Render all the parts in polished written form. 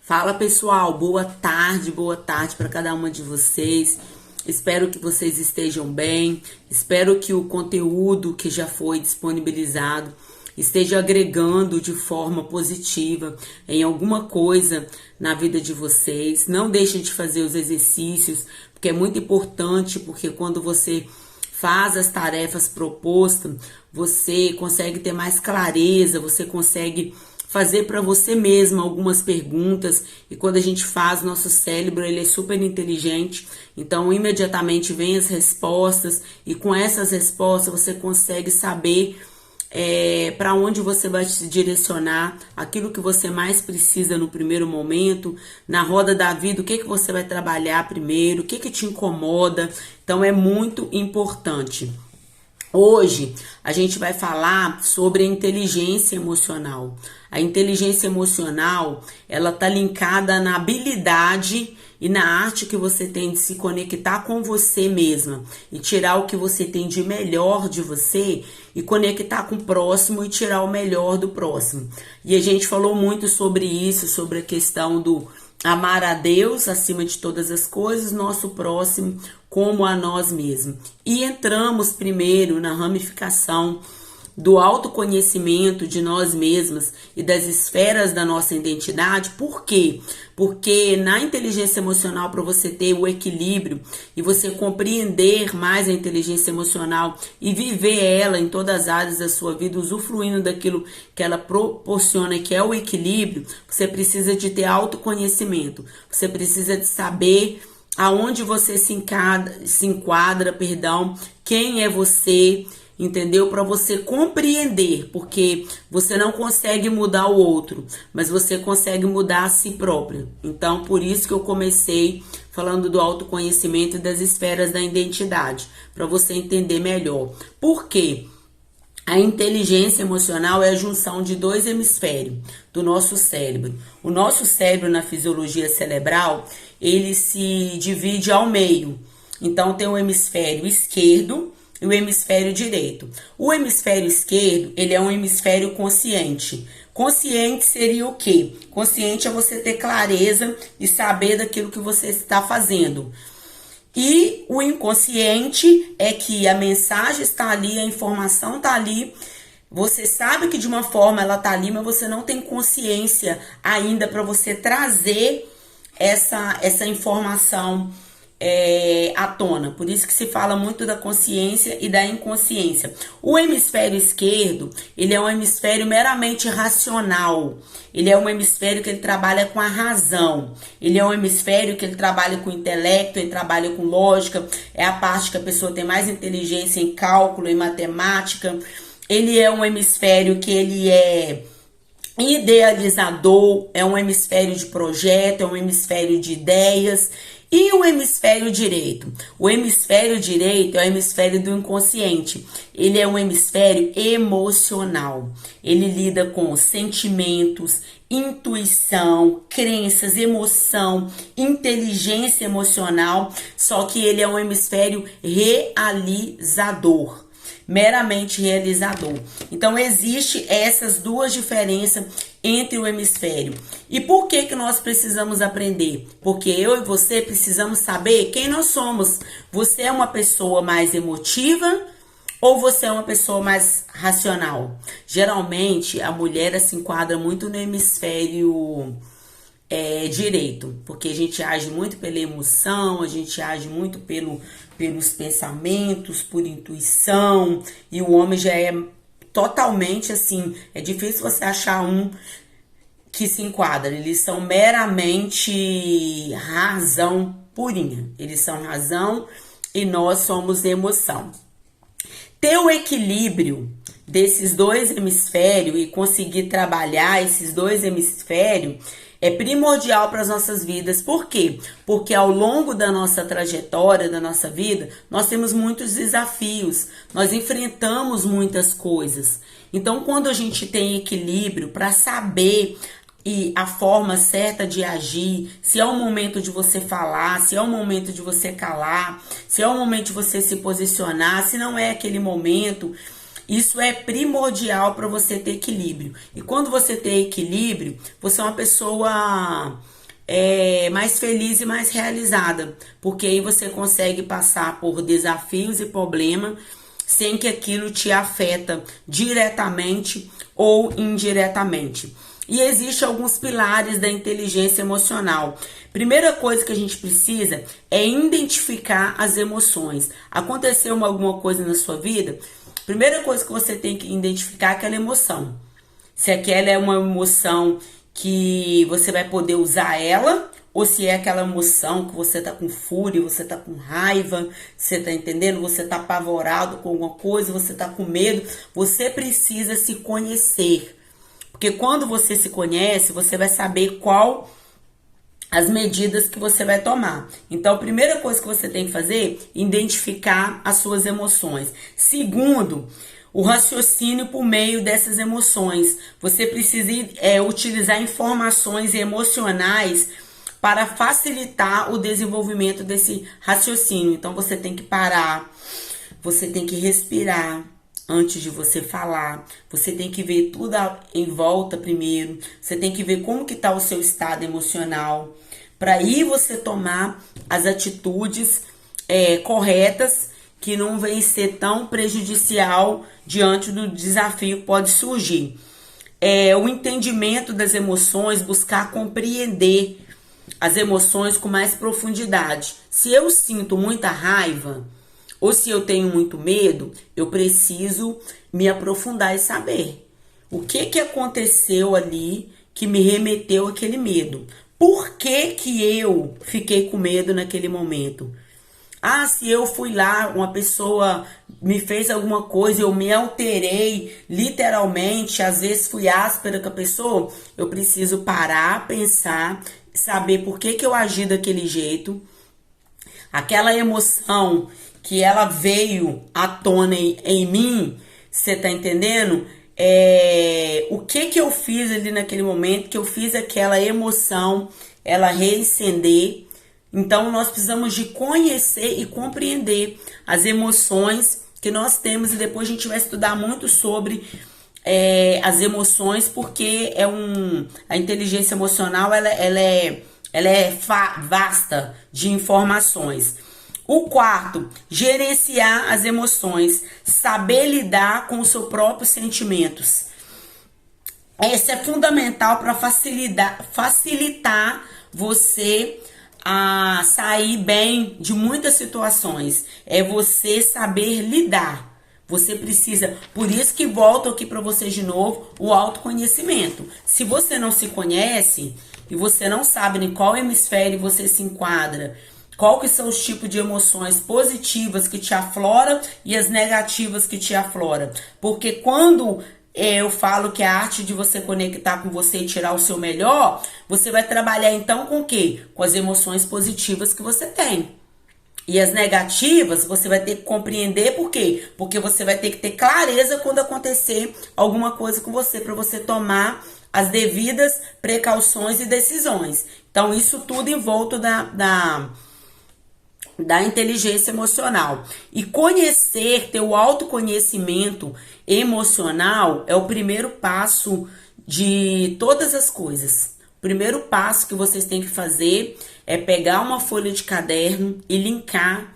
Fala pessoal, boa tarde para cada uma de vocês. Espero que vocês estejam bem, espero que o conteúdo que já foi disponibilizado esteja agregando de forma positiva em alguma coisa na vida de vocês. Não deixem de fazer os exercícios, porque é muito importante, porque quando você faz as tarefas propostas, você consegue ter mais clareza, você consegue fazer para você mesma algumas perguntas, e quando a gente faz, nosso cérebro ele é super inteligente, então imediatamente vem as respostas, e com essas respostas você consegue saber para onde você vai se direcionar, aquilo que você mais precisa no primeiro momento, na roda da vida, o que você vai trabalhar primeiro, o que te incomoda. Então é muito importante. Hoje a gente vai falar sobre a inteligência emocional. A inteligência emocional, ela tá linkada na habilidade e na arte que você tem de se conectar com você mesma e tirar o que você tem de melhor de você e conectar com o próximo e tirar o melhor do próximo. E a gente falou muito sobre isso, sobre a questão do amar a Deus acima de todas as coisas, nosso próximo como a nós mesmos. E entramos primeiro na ramificação do autoconhecimento de nós mesmas e das esferas da nossa identidade. Por quê? Porque na inteligência emocional, para você ter o equilíbrio e você compreender mais a inteligência emocional e viver ela em todas as áreas da sua vida, usufruindo daquilo que ela proporciona, que é o equilíbrio, você precisa de ter autoconhecimento, você precisa de saber aonde você se enquadra, quem é você, entendeu? Para você compreender, porque você não consegue mudar o outro, mas você consegue mudar a si próprio. Então, por isso que eu comecei falando do autoconhecimento e das esferas da identidade, para você entender melhor. Por quê? A inteligência emocional é a junção de dois hemisférios do nosso cérebro. O nosso cérebro, na fisiologia cerebral, ele se divide ao meio. Então, tem o hemisfério esquerdo e o hemisfério direito. O hemisfério esquerdo, ele é um hemisfério consciente. Consciente seria o quê? Consciente é você ter clareza e saber daquilo que você está fazendo. E o inconsciente é que a mensagem está ali, a informação está ali, você sabe que de uma forma ela está ali, mas você não tem consciência ainda para você trazer essa informação à tona. Por isso que se fala muito da consciência e da inconsciência. O hemisfério esquerdo, ele é um hemisfério meramente racional. Ele é um hemisfério que ele trabalha com a razão. Ele é um hemisfério que ele trabalha com intelecto, ele trabalha com lógica. É a parte que a pessoa tem mais inteligência em cálculo, em matemática. Ele é um hemisfério que ele é idealizador, é um hemisfério de projeto, é um hemisfério de ideias. E o hemisfério direito? O hemisfério direito é o hemisfério do inconsciente. Ele é um hemisfério emocional. Ele lida com sentimentos, intuição, crenças, emoção, inteligência emocional. Só que ele é um hemisfério realizador. Meramente realizador. Então, existe essas duas diferenças entre o hemisfério. E por que nós precisamos aprender? Porque eu e você precisamos saber quem nós somos. Você é uma pessoa mais emotiva ou você é uma pessoa mais racional? Geralmente, a mulher se enquadra muito no hemisfério direito, porque a gente age muito pela emoção, a gente age muito pelos pensamentos, por intuição, e o homem já é totalmente assim, é difícil você achar um que se enquadra. Eles são meramente razão purinha, eles são razão e nós somos emoção. Ter o equilíbrio desses dois hemisférios e conseguir trabalhar esses dois hemisférios é primordial para as nossas vidas. Por quê? Porque ao longo da nossa trajetória, da nossa vida, nós temos muitos desafios, nós enfrentamos muitas coisas. Então, quando a gente tem equilíbrio para saber a forma certa de agir, se é o momento de você falar, se é o momento de você calar, se é o momento de você se posicionar, se não é aquele momento, Isso é primordial para você ter equilíbrio. E quando você tem equilíbrio, você é uma pessoa mais feliz e mais realizada, porque aí você consegue passar por desafios e problemas sem que aquilo te afeta diretamente ou indiretamente. E existem alguns pilares da inteligência emocional. Primeira coisa que a gente precisa é identificar as emoções. Aconteceu alguma coisa na sua vida? Primeira coisa que você tem que identificar é aquela emoção. Se aquela é uma emoção que você vai poder usar ela, ou se é aquela emoção que você tá com fúria, você tá com raiva, você tá entendendo? Você tá apavorado com alguma coisa, você tá com medo. Você precisa se conhecer. Porque quando você se conhece, você vai saber qual as medidas que você vai tomar. Então, a primeira coisa que você tem que fazer é identificar as suas emoções. Segundo, o raciocínio por meio dessas emoções. Você precisa utilizar informações emocionais para facilitar o desenvolvimento desse raciocínio. Então, você tem que parar, você tem que respirar antes de você falar, você tem que ver tudo em volta primeiro, você tem que ver como que está o seu estado emocional, para aí você tomar as atitudes corretas, que não vem ser tão prejudicial diante do desafio que pode surgir. O entendimento das emoções, buscar compreender as emoções com mais profundidade. Se eu sinto muita raiva, ou se eu tenho muito medo, eu preciso me aprofundar e saber o que aconteceu ali que me remeteu àquele medo. Por que eu fiquei com medo naquele momento? Ah, se eu fui lá, uma pessoa me fez alguma coisa, eu me alterei, literalmente, às vezes fui áspera com a pessoa, eu preciso parar, pensar, saber por que eu agi daquele jeito. Aquela emoção que ela veio à tona em mim, você tá entendendo? O que eu fiz ali naquele momento, que eu fiz aquela emoção, ela reacender. Então, nós precisamos de conhecer e compreender as emoções que nós temos, e depois a gente vai estudar muito sobre as emoções, porque a inteligência emocional ela é vasta de informações. O quarto, gerenciar as emoções, saber lidar com os seus próprios sentimentos. Isso é fundamental para facilitar você a sair bem de muitas situações. É você saber lidar. Você precisa, por isso que volto aqui para vocês de novo, o autoconhecimento. Se você não se conhece e você não sabe em qual hemisfério você se enquadra, qual que são os tipos de emoções positivas que te afloram e as negativas que te afloram. Porque quando eu falo que é a arte de você conectar com você e tirar o seu melhor, você vai trabalhar então com o quê? Com as emoções positivas que você tem. E as negativas você vai ter que compreender por quê? Porque você vai ter que ter clareza quando acontecer alguma coisa com você, para você tomar as devidas precauções e decisões. Então, isso tudo em volta da inteligência emocional. E ter o autoconhecimento emocional é o primeiro passo de todas as coisas. O primeiro passo que vocês têm que fazer é pegar uma folha de caderno e linkar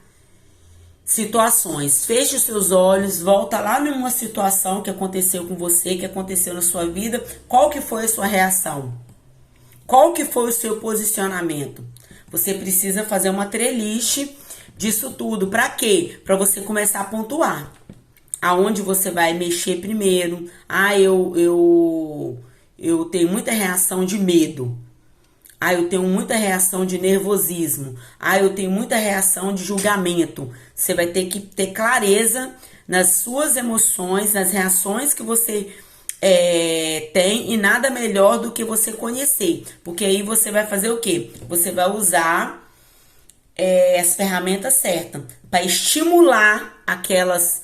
situações. Feche os seus olhos, volta lá numa situação que aconteceu com você, que aconteceu na sua vida. Qual que foi a sua reação? Qual que foi o seu posicionamento? Você precisa fazer uma trelist disso tudo. Para quê? Para você começar a pontuar. Aonde você vai mexer primeiro. Eu tenho muita reação de medo. Eu tenho muita reação de nervosismo. Eu tenho muita reação de julgamento. Você vai ter que ter clareza nas suas emoções, nas reações que você tem, e nada melhor do que você conhecer. Porque aí você vai fazer o quê? Você vai usar as ferramentas certas para estimular aquelas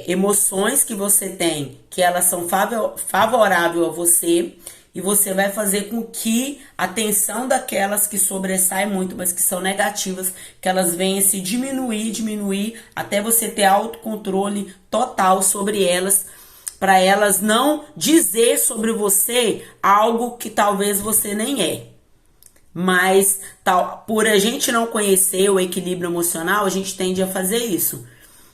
emoções que você tem, que elas são favoráveis a você, e você vai fazer com que a tensão daquelas que sobressaem muito, mas que são negativas, que elas venham se diminuir, até você ter autocontrole total sobre elas, para elas não dizer sobre você algo que talvez você nem é. Mas por a gente não conhecer o equilíbrio emocional, a gente tende a fazer isso.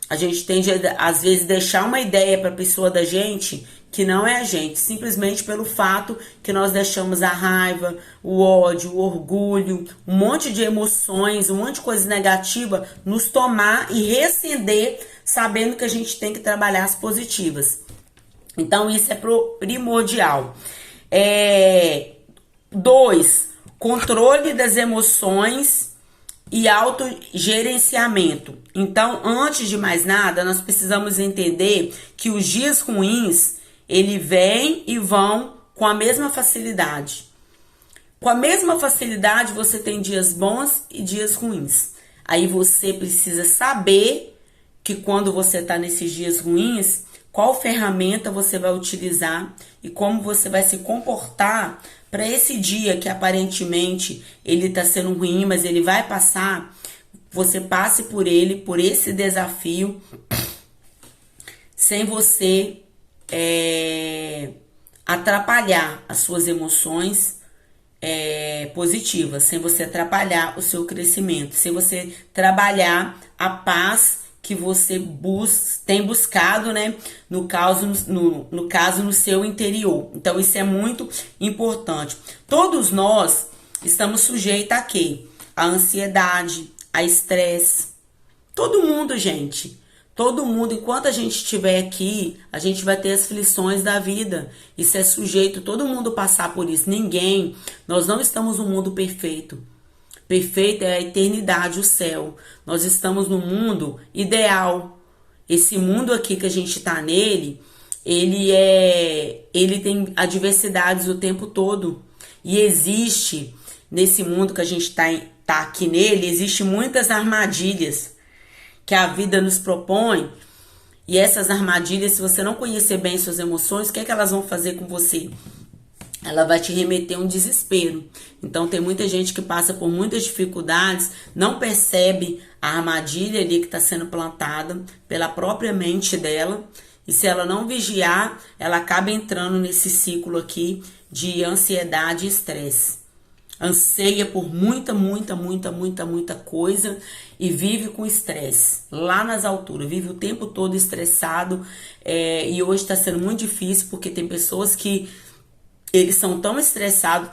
A gente tende a, às vezes, deixar uma ideia para a pessoa da gente que não é a gente, simplesmente pelo fato que nós deixamos a raiva, o ódio, o orgulho, um monte de emoções, um monte de coisa negativa nos tomar e reacender, sabendo que a gente tem que trabalhar as positivas. Então, isso é primordial. 2, controle das emoções e autogerenciamento. Então, antes de mais nada, nós precisamos entender que os dias ruins, ele vem e vão com a mesma facilidade. Com a mesma facilidade, você tem dias bons e dias ruins. Aí você precisa saber que quando você está nesses dias ruins, qual ferramenta você vai utilizar e como você vai se comportar para esse dia que aparentemente ele está sendo ruim, mas ele vai passar. Você passe por ele, por esse desafio, sem você atrapalhar as suas emoções positivas, sem você atrapalhar o seu crescimento, sem você trabalhar a paz que você tem buscado, né? No caso, no seu interior. Então, isso é muito importante. Todos nós estamos sujeitos a quê? A ansiedade, a estresse. Todo mundo, gente. Todo mundo, enquanto a gente estiver aqui, a gente vai ter as aflições da vida. Isso é sujeito, todo mundo passar por isso. Ninguém. Nós não estamos num mundo perfeito. Perfeito é a eternidade, o céu. Nós estamos no mundo ideal. Esse mundo aqui que a gente está nele, ele tem adversidades o tempo todo. E existe, nesse mundo que a gente tá aqui nele, existe muitas armadilhas que a vida nos propõe. E essas armadilhas, se você não conhecer bem suas emoções, o que é que elas vão fazer com você? Ela vai te remeter a um desespero. Então, tem muita gente que passa por muitas dificuldades, não percebe a armadilha ali que está sendo plantada pela própria mente dela. E se ela não vigiar, ela acaba entrando nesse ciclo aqui de ansiedade e estresse. Anseia por muita coisa e vive com estresse, lá nas alturas, vive o tempo todo estressado. E hoje está sendo muito difícil, porque tem pessoas que eles são tão estressados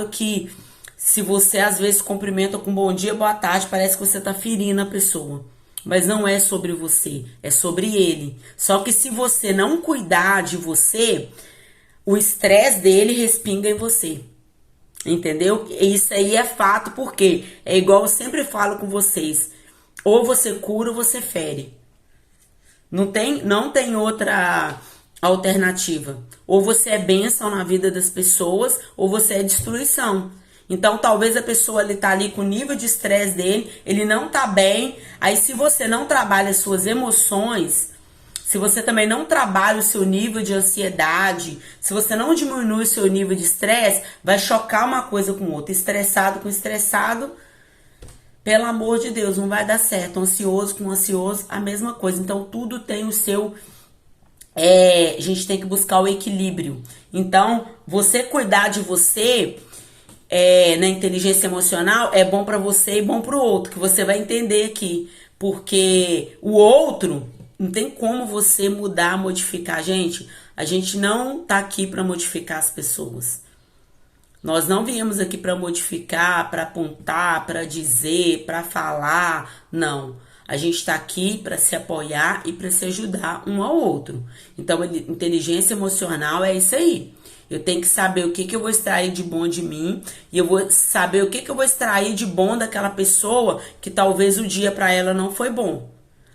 que se você às vezes cumprimenta com bom dia, boa tarde, parece que você tá ferindo a pessoa. Mas não é sobre você, é sobre ele. Só que se você não cuidar de você, o estresse dele respinga em você. Entendeu? Isso aí é fato, porque é igual eu sempre falo com vocês. Ou você cura ou você fere. Não tem outra alternativa. Ou você é bênção na vida das pessoas, ou você é destruição. Então, talvez a pessoa ele tá ali com o nível de estresse dele, ele não tá bem. Aí, se você não trabalha as suas emoções, se você também não trabalha o seu nível de ansiedade, se você não diminui o seu nível de estresse, vai chocar uma coisa com outra. Estressado com estressado, pelo amor de Deus, não vai dar certo. Ansioso com ansioso, a mesma coisa. Então, tudo tem o seu... a gente tem que buscar o equilíbrio. Então, você cuidar de você na inteligência emocional é bom para você e bom para o outro, que você vai entender aqui. Porque o outro, não tem como você mudar, modificar. Gente, a gente não tá aqui para modificar as pessoas. Nós não viemos aqui para modificar, para apontar, para dizer, para falar. Não. A gente está aqui para se apoiar e para se ajudar um ao outro. Então, inteligência emocional é isso aí. Eu tenho que saber o que eu vou extrair de bom de mim. E eu vou saber o que eu vou extrair de bom daquela pessoa que talvez o dia para ela não foi bom.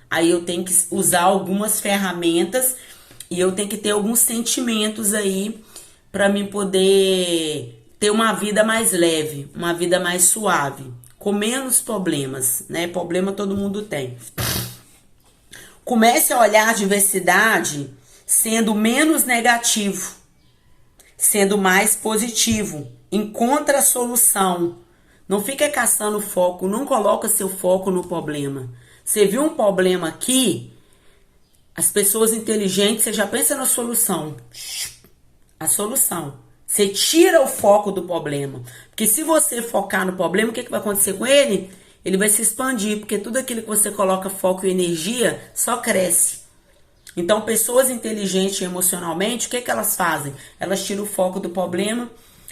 Aí eu tenho que usar algumas ferramentas e eu tenho que ter alguns sentimentos aí para mim poder ter uma vida mais leve, uma vida mais suave, com menos problemas, né? Problema todo mundo tem. Comece a olhar a diversidade sendo menos negativo. sendo mais positivo. Encontra a solução. Não fica caçando foco, não coloca seu foco no problema. Você viu um problema aqui, as pessoas inteligentes, você já pensa na solução. A solução. Você tira o foco do problema. Porque se você focar no problema, o que vai acontecer com ele? Ele vai se expandir, porque tudo aquilo que você coloca foco e energia só cresce. Então, pessoas inteligentes emocionalmente, o que elas fazem? Elas tiram o foco do problema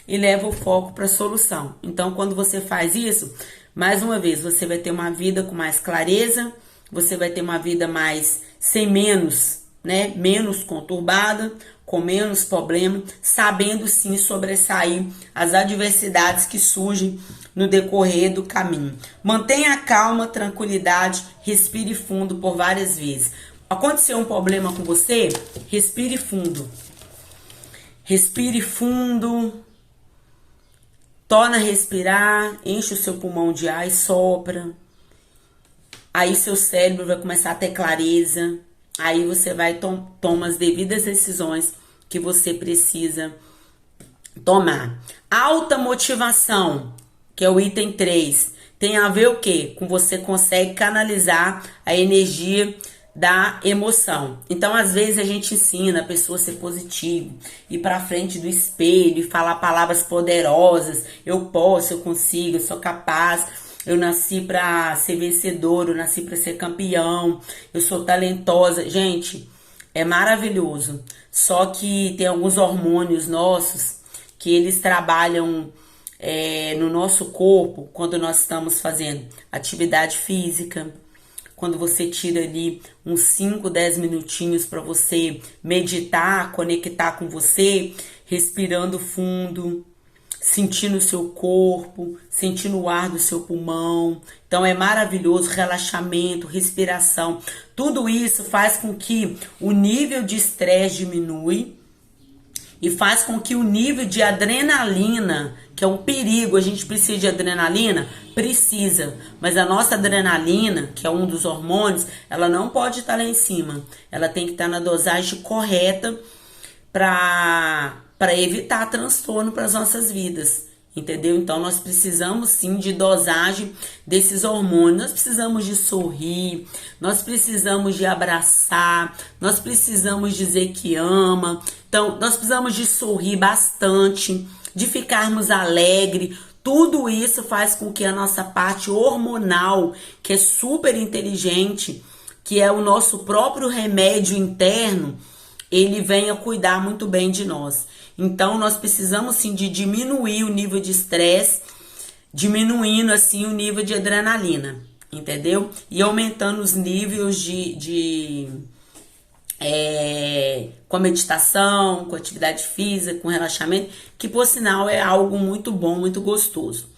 e levam o foco para a solução. Então, quando você faz isso, mais uma vez, você vai ter uma vida com mais clareza, você vai ter uma vida mais sem menos, né? Menos conturbada, com menos problema, sabendo sim sobressair as adversidades que surgem no decorrer do caminho. Mantenha a calma, tranquilidade, respire fundo por várias vezes. Aconteceu um problema com você? Respire fundo. Respire fundo. Torna a respirar, enche o seu pulmão de ar e sopra. Aí seu cérebro vai começar a ter clareza. Aí você vai tomar as devidas decisões que você precisa tomar. Alta motivação, que é o item 3, tem a ver o quê? Com você consegue canalizar a energia da emoção. Então, às vezes a gente ensina a pessoa a ser positiva, ir para frente do espelho e falar palavras poderosas. Eu posso, eu consigo, eu sou capaz. Eu nasci para ser vencedor, eu nasci para ser campeão, eu sou talentosa. Gente, é maravilhoso. Só que tem alguns hormônios nossos que eles trabalham no nosso corpo quando nós estamos fazendo atividade física. Quando você tira ali uns 5, 10 minutinhos para você meditar, conectar com você, respirando fundo, sentindo o seu corpo, sentindo o ar do seu pulmão. Então é maravilhoso, relaxamento, respiração. Tudo isso faz com que o nível de estresse diminui e faz com que o nível de adrenalina, que é um perigo, a gente precisa de adrenalina? Precisa, mas a nossa adrenalina, que é um dos hormônios, ela não pode estar lá em cima. Ela tem que estar na dosagem correta para evitar transtorno para as nossas vidas, entendeu? Então nós precisamos sim de dosagem desses hormônios, nós precisamos de sorrir, nós precisamos de abraçar, nós precisamos dizer que ama, então nós precisamos de sorrir bastante, de ficarmos alegres. Tudo isso faz com que a nossa parte hormonal, que é super inteligente, que é o nosso próprio remédio interno, ele venha cuidar muito bem de nós. Então, nós precisamos, sim, de diminuir o nível de estresse, diminuindo, assim, o nível de adrenalina, entendeu? E aumentando os níveis com a meditação, com a atividade física, com relaxamento, que, por sinal, é algo muito bom, muito gostoso.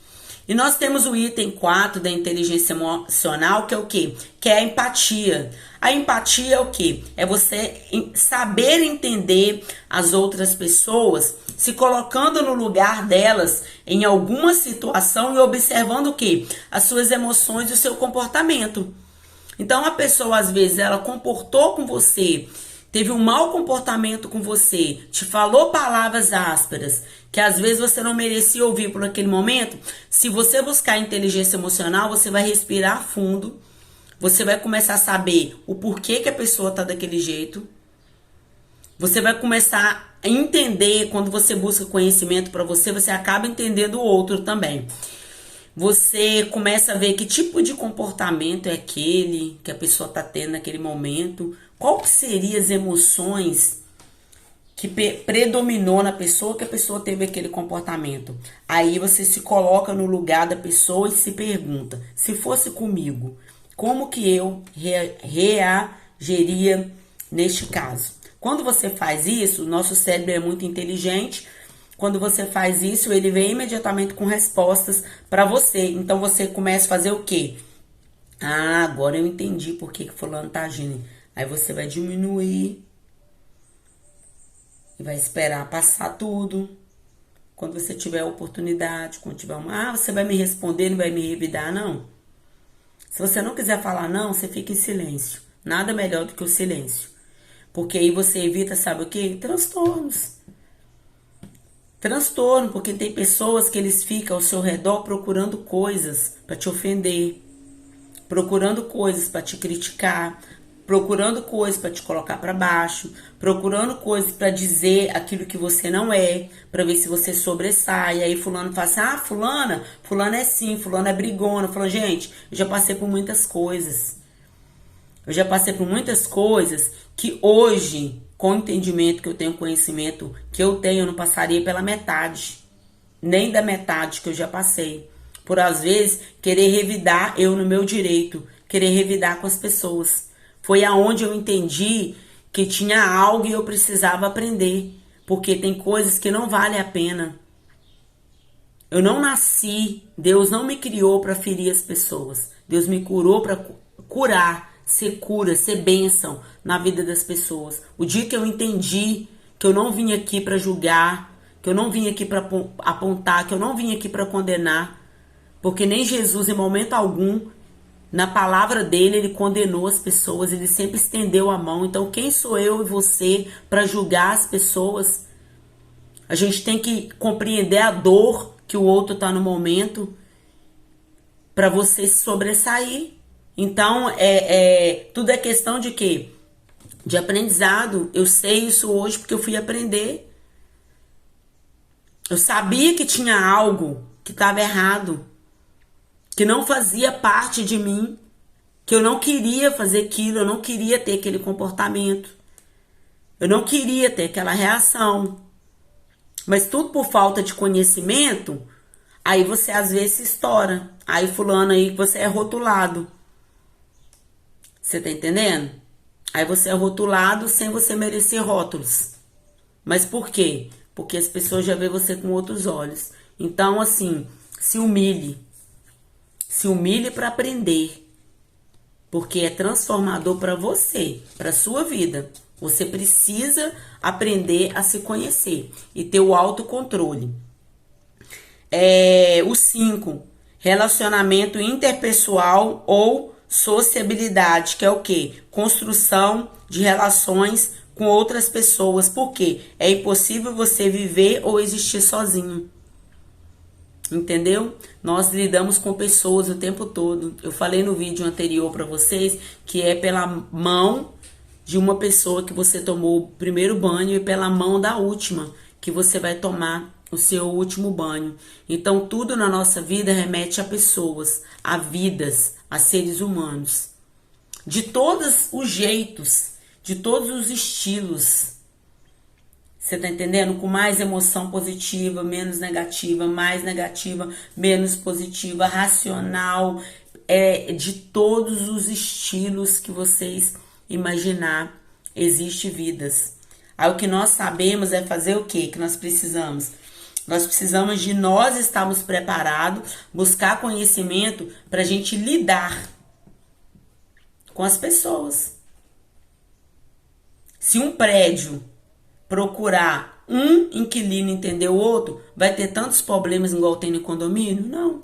E nós temos o item 4 da inteligência emocional, que é o quê? Que é a empatia. A empatia é o quê? É você saber entender as outras pessoas, se colocando no lugar delas em alguma situação e observando o quê? As suas emoções e o seu comportamento. Então, a pessoa, às vezes, ela comportou com você, teve um mau comportamento com você, te falou palavras ásperas, que às vezes você não merecia ouvir por aquele momento. Se você buscar inteligência emocional, você vai respirar fundo, você vai começar a saber o porquê que a pessoa tá daquele jeito, você vai começar a entender, quando você busca conhecimento para você, você acaba entendendo o outro também. Você começa a ver que tipo de comportamento é aquele que a pessoa está tendo naquele momento. Qual que seriam as emoções que predominou na pessoa que a pessoa teve aquele comportamento? Aí você se coloca no lugar da pessoa e se pergunta, se fosse comigo, como que eu reagiria neste caso? Quando você faz isso, o nosso cérebro é muito inteligente. Quando você faz isso, ele vem imediatamente com respostas para você. Então, você começa a fazer o quê? Ah, agora eu entendi por que fulano tá agindo. Aí você vai diminuir e vai esperar passar tudo. Quando você tiver a oportunidade, quando tiver uma... Ah, você vai me responder, não vai me revidar, não. Se você não quiser falar não, você fica em silêncio. Nada melhor do que o silêncio. Porque aí você evita, sabe o quê? Transtornos. Transtorno, porque tem pessoas que eles ficam ao seu redor procurando coisas para te ofender, procurando coisas para te criticar, procurando coisas para te colocar para baixo, procurando coisas para dizer aquilo que você não é, para ver se você sobressai. Aí fulano fala assim: "Ah, fulana é sim, fulana é brigona". Falo: "Gente, eu já passei por muitas coisas. Eu já passei por muitas coisas que hoje, com o entendimento que eu tenho, conhecimento que eu tenho, eu não passaria pela metade, nem da metade que eu já passei. Por às vezes querer revidar eu no meu direito, querer revidar com as pessoas. Foi aonde eu entendi que tinha algo e eu precisava aprender, porque tem coisas que não vale a pena. Eu não nasci, Deus não me criou para ferir as pessoas. Deus me curou para curar, ser cura, ser bênção na vida das pessoas. O dia que eu entendi que eu não vim aqui para julgar, que eu não vim aqui para apontar, que eu não vim aqui para condenar, porque nem Jesus, em momento algum, na palavra dele, ele condenou as pessoas, ele sempre estendeu a mão. Então, quem sou eu e você para julgar as pessoas? A gente tem que compreender a dor que o outro está no momento para você se sobressair. Então, tudo é questão de quê? De aprendizado. Eu sei isso hoje porque eu fui aprender. Eu sabia que tinha algo que estava errado, que não fazia parte de mim, que eu não queria fazer aquilo, eu não queria ter aquele comportamento, eu não queria ter aquela reação. Mas tudo por falta de conhecimento, aí você às vezes se estoura. Aí fulano aí, você é rotulado. Você tá entendendo? Aí você é rotulado sem você merecer rótulos. Mas por quê? Porque as pessoas já veem você com outros olhos. Então, assim, se humilhe. Se humilhe para aprender. Porque é transformador para você, para sua vida. Você precisa aprender a se conhecer e ter o autocontrole. O 5, relacionamento interpessoal ou sociabilidade, que é o quê? Construção de relações com outras pessoas. Por quê? É impossível você viver ou existir sozinho. Entendeu? Nós lidamos com pessoas o tempo todo. Eu falei no vídeo anterior para vocês que é pela mão de uma pessoa que você tomou o primeiro banho e pela mão da última que você vai tomar o seu último banho. Então tudo na nossa vida remete a pessoas, a vidas, a seres humanos. De todos os jeitos, de todos os estilos. Você tá entendendo? Com mais emoção positiva, menos negativa, mais negativa, menos positiva, racional, de todos os estilos que vocês imaginar, existe vidas. Aí o que nós sabemos é fazer o quê? Que nós precisamos? Nós precisamos de nós estarmos preparados, buscar conhecimento para a gente lidar com as pessoas. Se um prédio procurar um inquilino entender o outro, vai ter tantos problemas igual tem no condomínio? Não.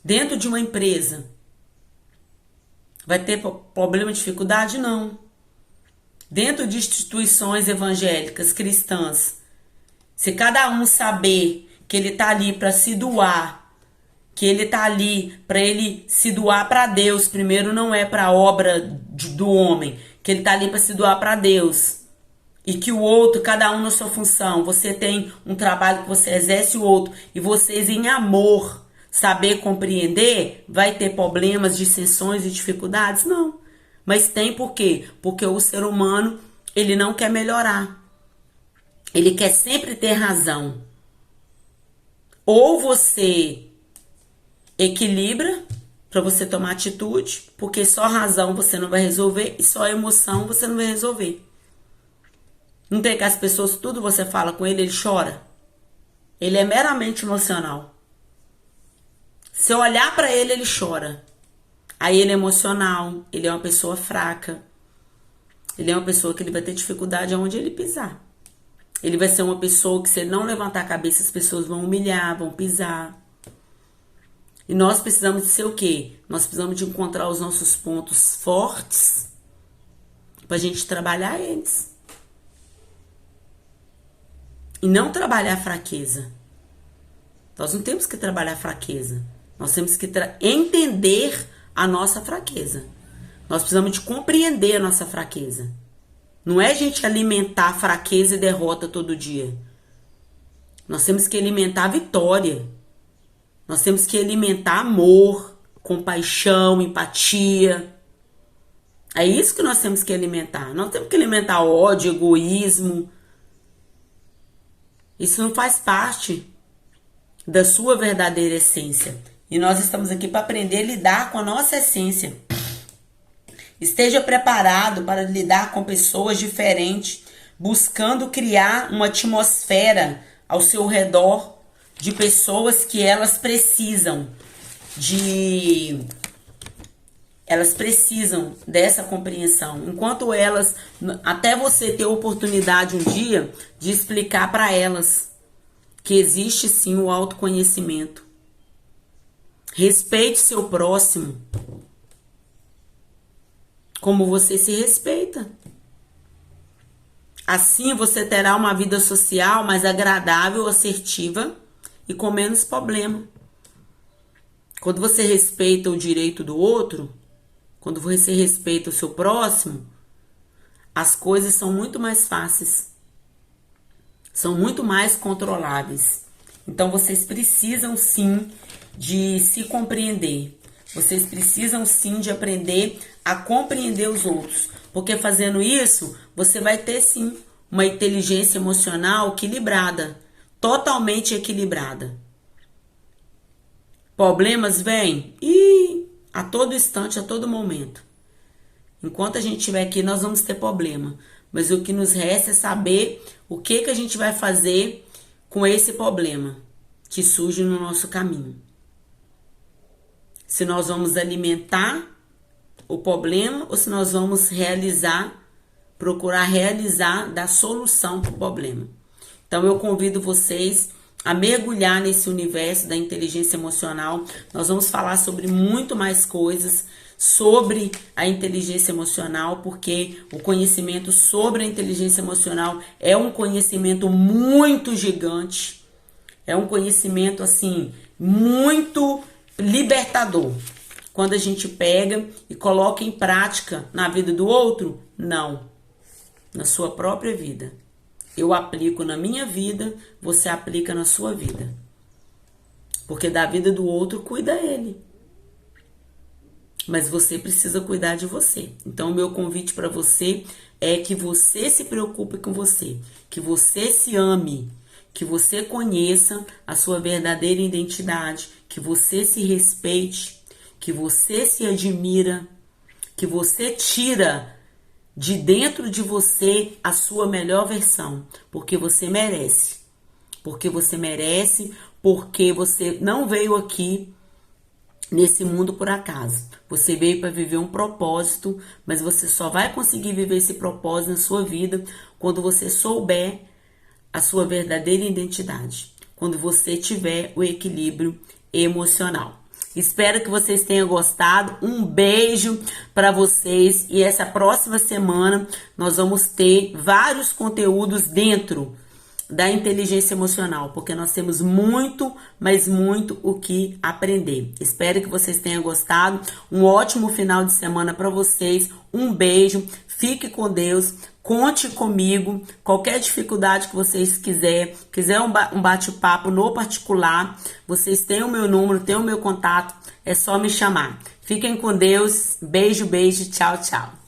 Dentro de uma empresa, vai ter problema, dificuldade? Não. Dentro de instituições evangélicas, cristãs, se cada um saber que ele tá ali para se doar, que ele tá ali para ele se doar para Deus, primeiro não é para a obra do homem, que ele tá ali para se doar para Deus. E que o outro, cada um na sua função, você tem um trabalho que você exerce o outro, e vocês em amor saber compreender, vai ter problemas, dissensões e dificuldades? Não. Mas tem por quê? Porque o ser humano, ele não quer melhorar. Ele quer sempre ter razão. Ou você equilibra para você tomar atitude, porque só razão você não vai resolver e só emoção você não vai resolver. Não tem que as pessoas, tudo você fala com ele chora. Ele é meramente emocional. Se eu olhar para ele, ele chora. Aí ele é emocional, ele é uma pessoa fraca. Ele é uma pessoa que ele vai ter dificuldade aonde ele pisar. Ele vai ser uma pessoa que se ele não levantar a cabeça, as pessoas vão humilhar, vão pisar. E nós precisamos de ser o quê? Nós precisamos de encontrar os nossos pontos fortes pra gente trabalhar eles. e não trabalhar fraqueza. Nós não temos que trabalhar fraqueza. Nós temos que entender a nossa fraqueza. Nós precisamos de compreender a nossa fraqueza. Não é a gente alimentar fraqueza e derrota todo dia. Nós temos que alimentar a vitória. Nós temos que alimentar amor, compaixão, empatia. É isso que nós temos que alimentar. Nós temos que alimentar ódio, egoísmo. Isso não faz parte da sua verdadeira essência. E nós estamos aqui para aprender a lidar com a nossa essência. Esteja preparado para lidar com pessoas diferentes, buscando criar uma atmosfera ao seu redor de pessoas que elas precisam dessa compreensão. Enquanto elas, até você ter a oportunidade um dia de explicar para elas que existe sim o autoconhecimento. Respeite seu próximo como você se respeita. Assim você terá uma vida social mais agradável, assertiva e com menos problema. Quando você respeita o direito do outro, quando você respeita o seu próximo, as coisas são muito mais fáceis. São muito mais controláveis. Então vocês precisam sim de se compreender. Vocês precisam sim de aprender a compreender os outros. Porque fazendo isso, você vai ter sim uma inteligência emocional equilibrada. Totalmente equilibrada. Problemas vêm a todo instante, a todo momento. Enquanto a gente estiver aqui, nós vamos ter problema. Mas o que nos resta é saber o que a gente vai fazer com esse problema que surge no nosso caminho. Se nós vamos alimentar o problema ou se nós vamos procurar realizar, dar solução para o problema. Então eu convido vocês a mergulhar nesse universo da inteligência emocional. Nós vamos falar sobre muito mais coisas sobre a inteligência emocional, porque o conhecimento sobre a inteligência emocional é um conhecimento muito gigante. É um conhecimento assim muito libertador. Quando a gente pega e coloca em prática na vida do outro, não. Na sua própria vida. Eu aplico na minha vida, você aplica na sua vida. Porque da vida do outro cuida ele. Mas você precisa cuidar de você. Então o meu convite para você é que você se preocupe com você. Que você se ame. Que você conheça a sua verdadeira identidade. Que você se respeite. Que você se admira. Que você tira de dentro de você a sua melhor versão, porque você merece. Porque você merece, porque você não veio aqui nesse mundo por acaso. Você veio para viver um propósito, mas você só vai conseguir viver esse propósito na sua vida quando você souber a sua verdadeira identidade, quando você tiver o equilíbrio emocional. Espero que vocês tenham gostado. Um beijo para vocês. E essa próxima semana nós vamos ter vários conteúdos dentro da inteligência emocional, porque nós temos muito, mas muito o que aprender. Espero que vocês tenham gostado. Um ótimo final de semana para vocês. Um beijo. Fique com Deus. Conte comigo. Qualquer dificuldade que vocês quiser um bate-papo no particular, vocês têm o meu número, têm o meu contato. É só me chamar. Fiquem com Deus. Beijo, beijo. Tchau, tchau.